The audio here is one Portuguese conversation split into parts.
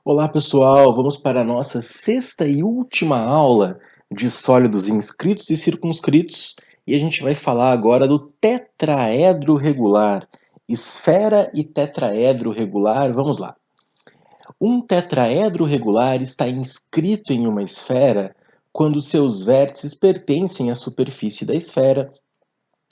Olá pessoal, vamos para a nossa sexta e última aula de sólidos inscritos e circunscritos e a gente vai falar agora do tetraedro regular, esfera e tetraedro regular. Vamos lá. Um tetraedro regular está inscrito em uma esfera quando seus vértices pertencem à superfície da esfera.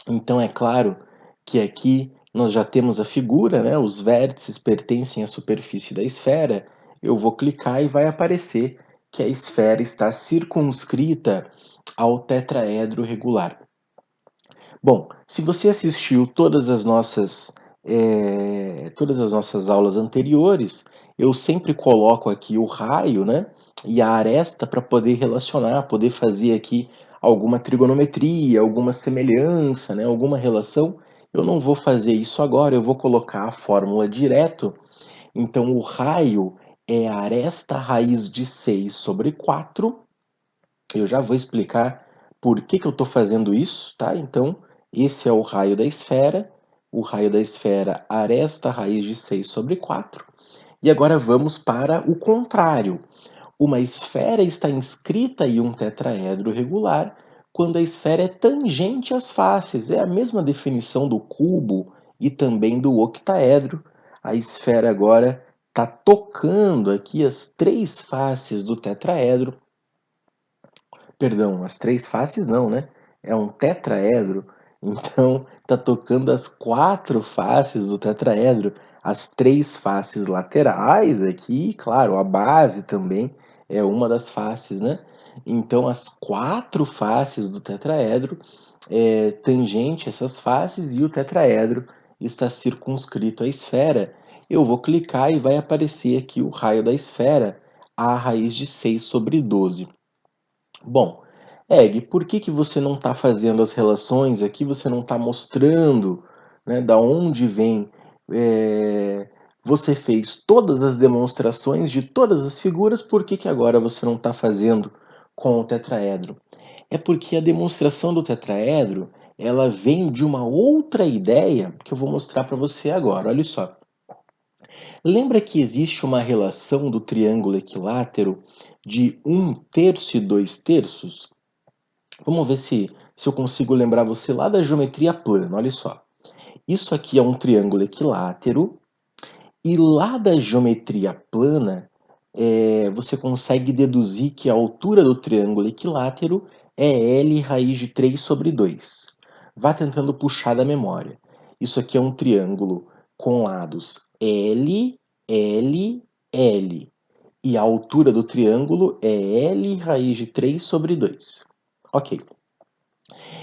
Então é claro que aqui nós já temos a figura, né? Os vértices pertencem à superfície da esfera. Eu vou clicar e vai aparecer que a esfera está circunscrita ao tetraedro regular. Bom, se você assistiu todas as nossas aulas anteriores, eu sempre coloco aqui o raio, né, e a aresta para poder relacionar, poder fazer aqui alguma trigonometria, alguma semelhança, né, alguma relação. Eu não vou fazer isso agora, eu vou colocar a fórmula direto. Então, o raio é a aresta raiz de 6 sobre 4. Eu já vou explicar por que eu estou fazendo isso, tá? Então, esse é o raio da esfera aresta raiz de 6 sobre 4. E agora vamos para o contrário. Uma esfera está inscrita em um tetraedro regular quando a esfera é tangente às faces. É a mesma definição do cubo e também do octaedro. A esfera agora está tocando aqui as três faces do tetraedro. Perdão, as três faces não, né? É um tetraedro, então está tocando as quatro faces do tetraedro, as três faces laterais aqui, claro, a base também é uma das faces, né? Então as quatro faces do tetraedro tangente a essas faces e o tetraedro está circunscrito à esfera. Eu vou clicar e vai aparecer aqui o raio da esfera, a raiz de 6 sobre 12. Bom, Egg, por que você não está fazendo as relações aqui? Você não está mostrando, né, da onde vem? Você fez todas as demonstrações de todas as figuras, por que agora você não está fazendo com o tetraedro? É porque a demonstração do tetraedro ela vem de uma outra ideia que eu vou mostrar para você agora. Olha só. Lembra que existe uma relação do triângulo equilátero de 1/3 e 2/3? Vamos ver se eu consigo lembrar você lá da geometria plana. Olha só. Isso aqui é um triângulo equilátero. E lá da geometria plana, você consegue deduzir que a altura do triângulo equilátero é L raiz de 3 sobre 2. Vá tentando puxar da memória. Isso aqui é um triângulo com lados L, L, L. E a altura do triângulo é L raiz de 3 sobre 2. Ok.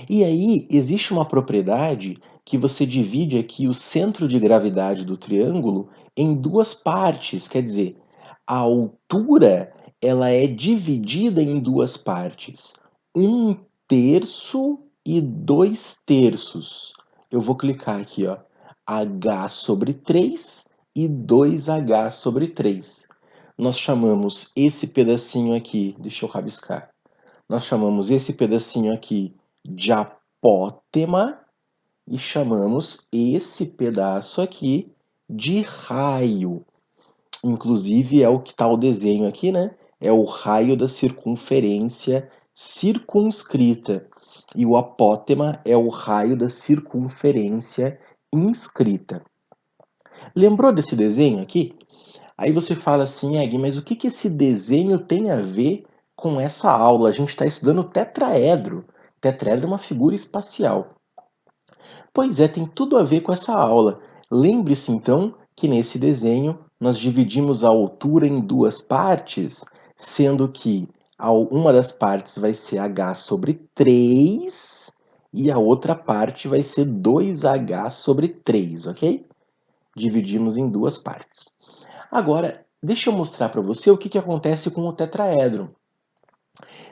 E aí, existe uma propriedade que você divide aqui o centro de gravidade do triângulo em duas partes, quer dizer, a altura ela é dividida em duas partes, 1/3 e 2/3. Eu vou clicar aqui, ó, h sobre 3 e 2h sobre 3. Nós chamamos esse pedacinho aqui, deixa eu rabiscar, nós chamamos esse pedacinho aqui de apótema e chamamos esse pedaço aqui de raio. Inclusive é o que está o desenho aqui, né? É o raio da circunferência circunscrita. E o apótema é o raio da circunferência inscrita. Lembrou desse desenho aqui? Aí você fala assim, Egg, mas o que esse desenho tem a ver com essa aula? A gente está estudando tetraedro. Tetraedro é uma figura espacial. Pois é, tem tudo a ver com essa aula. Lembre-se então que nesse desenho nós dividimos a altura em duas partes, sendo que uma das partes vai ser h sobre 3 e a outra parte vai ser 2h sobre 3, ok? Dividimos em duas partes. Agora, deixa eu mostrar para você o que acontece com o tetraedro.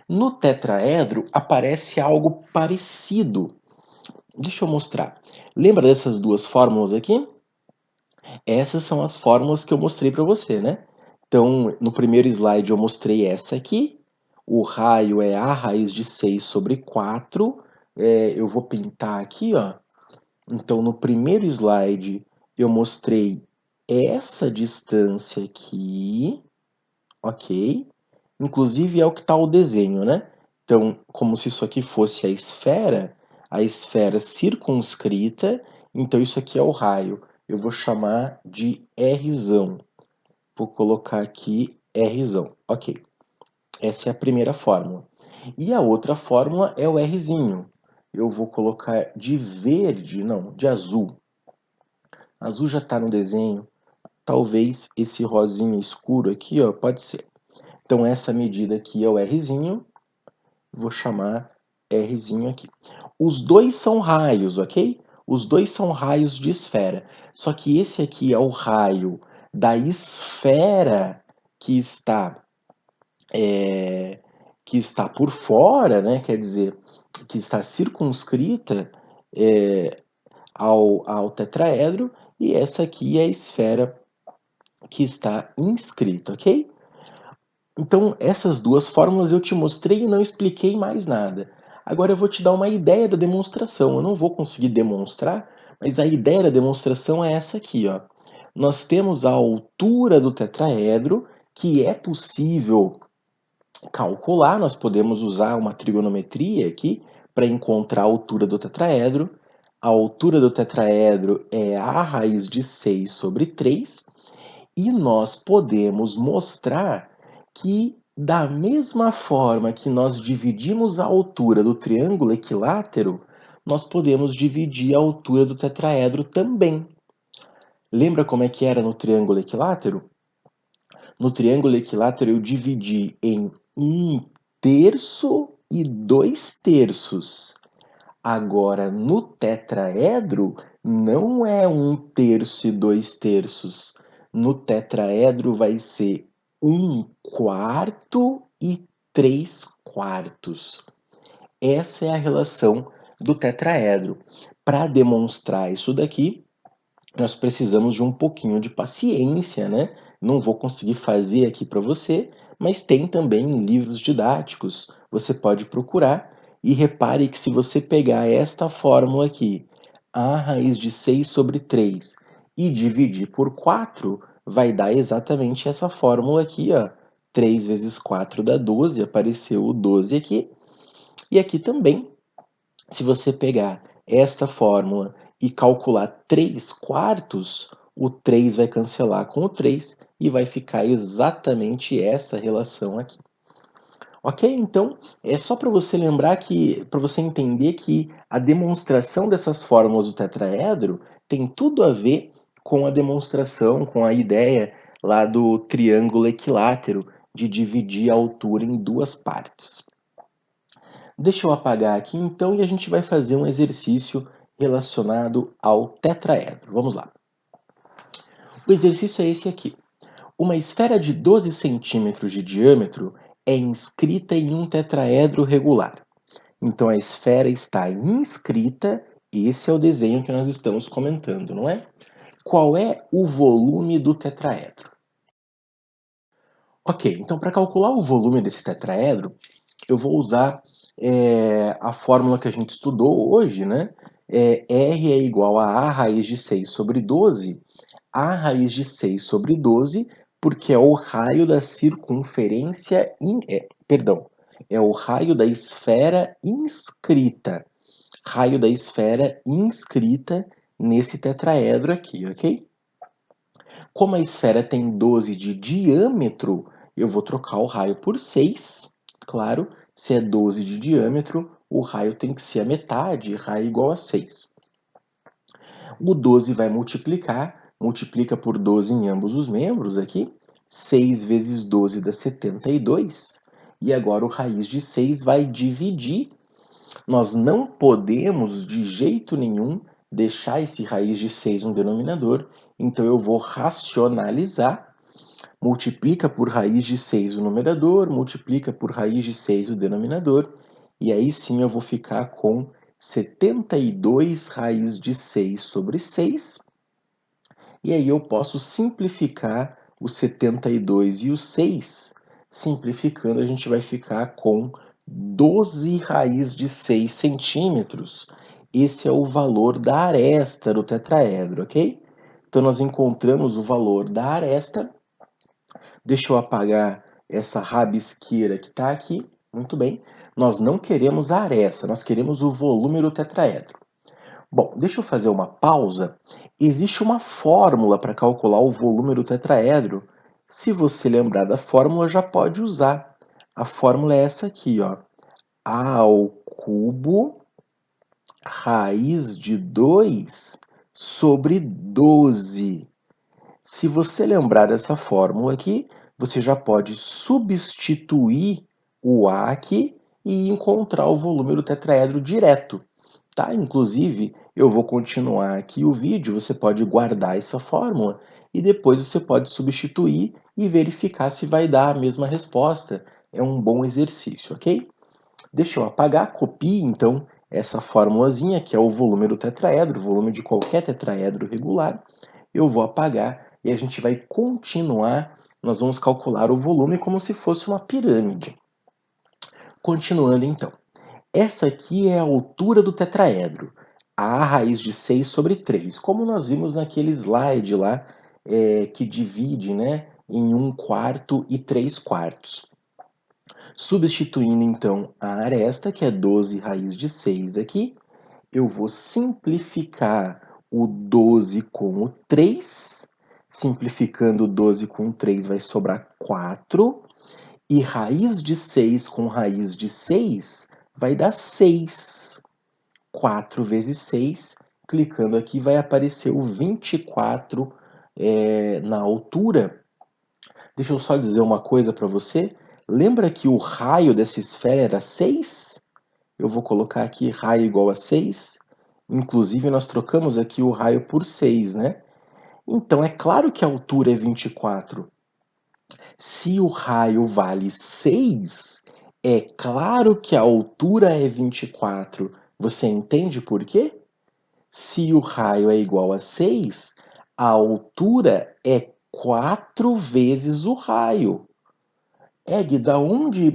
No tetraedro aparece algo parecido. Deixa eu mostrar. Lembra dessas duas fórmulas aqui? Essas são as fórmulas que eu mostrei para você, né? Então, no primeiro slide eu mostrei essa aqui. O raio é a raiz de 6 sobre 4. Eu vou pintar aqui, ó. Então, no primeiro slide eu mostrei essa distância aqui. ok? Inclusive é o que está o desenho, né? Então, como se isso aqui fosse a esfera circunscrita, então isso aqui é o raio. Eu vou chamar de Rzão. Vou colocar aqui Rzão, ok. Essa é a primeira fórmula. E a outra fórmula é o Rzinho. Eu vou colocar de verde, não, de azul. Azul já está no desenho. Talvez esse rosinha escuro aqui, ó, pode ser. Então essa medida aqui é o Rzinho. Vou chamar Rzinho aqui. Os dois são raios, ok? Os dois são raios de esfera. Só que esse aqui é o raio da esfera que está que está por fora, né? Quer dizer, que está circunscrita ao tetraedro, e essa aqui é a esfera que está inscrita, ok? Então, essas duas fórmulas eu te mostrei e não expliquei mais nada. Agora eu vou te dar uma ideia da demonstração. Eu não vou conseguir demonstrar, mas a ideia da demonstração é essa aqui, ó. Nós temos a altura do tetraedro, que é possível calcular, nós podemos usar uma trigonometria aqui para encontrar a altura do tetraedro. A altura do tetraedro é a raiz de 6 sobre 3, e nós podemos mostrar que, da mesma forma que nós dividimos a altura do triângulo equilátero, nós podemos dividir a altura do tetraedro também. Lembra como é que era no triângulo equilátero? No triângulo equilátero eu dividi em 1/3 e 2/3. Agora, no tetraedro, não é 1/3 e 2/3. No tetraedro vai ser 1/4 e 3/4. Essa é a relação do tetraedro. Para demonstrar isso daqui, nós precisamos de um pouquinho de paciência, né? Não vou conseguir fazer aqui para você, mas tem também em livros didáticos, você pode procurar. E repare que se você pegar esta fórmula aqui, a raiz de 6 sobre 3, e dividir por 4, vai dar exatamente essa fórmula aqui, ó. 3 vezes 4 dá 12, apareceu o 12 aqui. E aqui também, se você pegar esta fórmula e calcular 3/4, o 3 vai cancelar com o 3 e vai ficar exatamente essa relação aqui. Ok? Então, é só para você lembrar que, para você entender que a demonstração dessas fórmulas do tetraedro tem tudo a ver com a demonstração, com a ideia lá do triângulo equilátero de dividir a altura em duas partes. Deixa eu apagar aqui então e a gente vai fazer um exercício relacionado ao tetraedro. Vamos lá. O exercício é esse aqui. Uma esfera de 12 centímetros de diâmetro é inscrita em um tetraedro regular. Então a esfera está inscrita, esse é o desenho que nós estamos comentando, não é? Qual é o volume do tetraedro? Ok, então para calcular o volume desse tetraedro, eu vou usar a fórmula que a gente estudou hoje, né? R é igual a A raiz de 6 sobre 12, A raiz de 6 sobre 12, porque é o raio da circunferência, perdão, é o raio da esfera inscrita, raio da esfera inscrita nesse tetraedro aqui, ok? Como a esfera tem 12 de diâmetro, eu vou trocar o raio por 6. Claro, se é 12 de diâmetro, o raio tem que ser a metade, raio igual a 6. O 12 vai multiplicar, multiplica por 12 em ambos os membros aqui. 6 vezes 12 dá 72. E agora o raiz de 6 vai dividir. Nós não podemos, de jeito nenhum, deixar esse raiz de 6 no denominador, então eu vou racionalizar. Multiplica por raiz de 6 o numerador, multiplica por raiz de 6 o denominador, e aí sim eu vou ficar com 72 raiz de 6 sobre 6, e aí eu posso simplificar o 72 e o 6. Simplificando, a gente vai ficar com 12 raiz de 6 centímetros. Esse é o valor da aresta do tetraedro, ok? Então, nós encontramos o valor da aresta. Deixa eu apagar essa rabisqueira que está aqui, muito bem. Nós não queremos a aresta, nós queremos o volume do tetraedro. Bom, deixa eu fazer uma pausa. Existe uma fórmula para calcular o volume do tetraedro. Se você lembrar da fórmula, já pode usar. A fórmula é essa aqui, ó. A ao cubo raiz de 2 sobre 12. Se você lembrar dessa fórmula aqui, você já pode substituir o A aqui e encontrar o volume do tetraedro direto. Tá? Inclusive, eu vou continuar aqui o vídeo, você pode guardar essa fórmula e depois você pode substituir e verificar se vai dar a mesma resposta. É um bom exercício, ok? Deixa eu apagar, copie então essa formulazinha, que é o volume do tetraedro, o volume de qualquer tetraedro regular. Eu vou apagar e a gente vai continuar, nós vamos calcular o volume como se fosse uma pirâmide. Continuando então. Essa aqui é a altura do tetraedro, a raiz de 6 sobre 3, como nós vimos naquele slide lá, que divide, né, em 1/4 e 3/4. Substituindo então a aresta, que é 12 raiz de 6 aqui, eu vou simplificar o 12 com o 3, simplificando o 12 com 3 vai sobrar 4, e raiz de 6 com raiz de 6 vai dar 6. 4 vezes 6, clicando aqui vai aparecer o 24 na altura. Deixa eu só dizer uma coisa para você. Lembra que o raio dessa esfera era 6? Eu vou colocar aqui raio igual a 6. Inclusive, nós trocamos aqui o raio por 6, né? Então, é claro que a altura é 24. Se o raio vale 6, é claro que a altura é 24. Você entende por quê? Se o raio é igual a 6, a altura é 4 vezes o raio. Egg, da onde.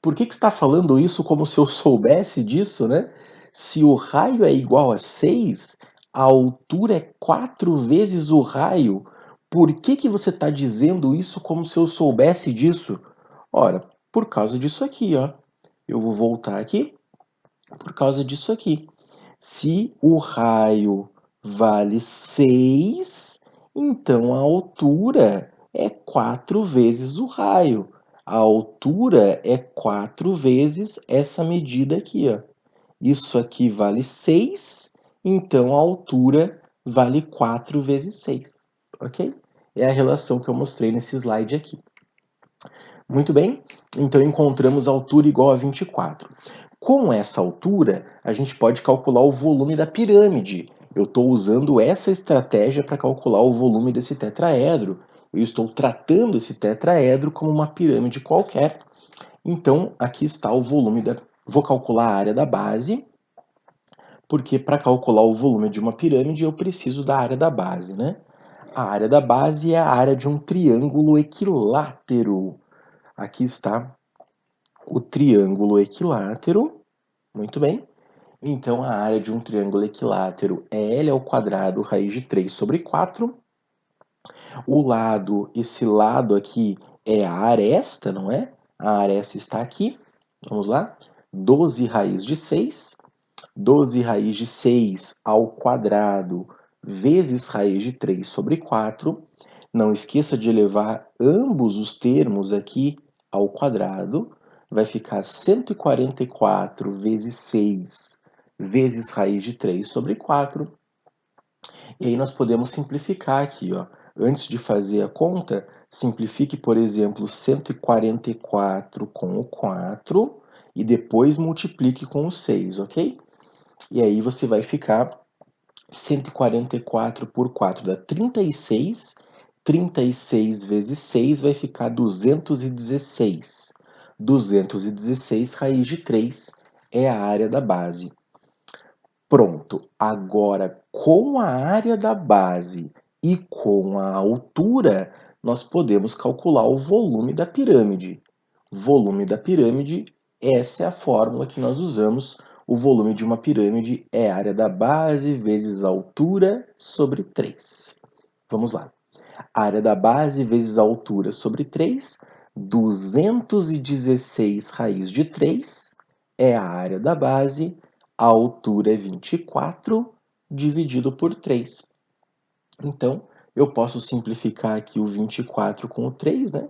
Por que você está falando isso como se eu soubesse disso, né? Se o raio é igual a 6, a altura é 4 vezes o raio. Por que você está dizendo isso como se eu soubesse disso? Ora, por causa disso aqui, ó. Eu vou voltar aqui. Por causa disso aqui. Se o raio vale 6, então a altura é 4 vezes o raio. A altura é 4 vezes essa medida aqui, ó. Isso aqui vale 6, então a altura vale 4 vezes 6, ok? É a relação que eu mostrei nesse slide aqui. Muito bem, então encontramos a altura igual a 24. Com essa altura, a gente pode calcular o volume da pirâmide. Eu estou usando essa estratégia para calcular o volume desse tetraedro. Eu estou tratando esse tetraedro como uma pirâmide qualquer. Então, aqui está o volume da... Vou calcular a área da base, porque para calcular o volume de uma pirâmide eu preciso da área da base, né? A área da base é a área de um triângulo equilátero. Aqui está o triângulo equilátero. Muito bem. Então, a área de um triângulo equilátero é L ao quadrado raiz de 3 sobre 4. Esse lado aqui é a aresta, não é? A aresta está aqui. Vamos lá. 12 raiz de 6. 12 raiz de 6 ao quadrado vezes raiz de 3 sobre 4. Não esqueça de elevar ambos os termos aqui ao quadrado. Vai ficar 144 vezes 6 vezes raiz de 3 sobre 4. E aí nós podemos simplificar aqui, ó. Antes de fazer a conta, simplifique, por exemplo, 144 com o 4 e depois multiplique com o 6, ok? E aí você vai ficar 144 por 4 dá 36. 36 vezes 6 vai ficar 216. 216 raiz de 3 é a área da base. Pronto, agora com a área da base e com a altura, nós podemos calcular o volume da pirâmide. Volume da pirâmide, essa é a fórmula que nós usamos. O volume de uma pirâmide é a área da base vezes a altura sobre 3. Vamos lá. A área da base vezes a altura sobre 3 216 raiz de 3 é a área da base, a altura é 24, dividido por 3. Então, eu posso simplificar aqui o 24 com o 3, né?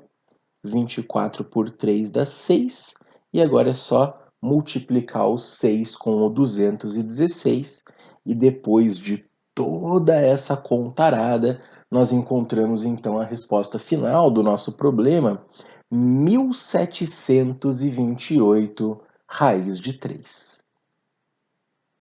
24 por 3 dá 6, e agora é só multiplicar o 6 com o 216, e depois de toda essa contarada, nós encontramos então a resposta final do nosso problema, 1728 raiz de 3.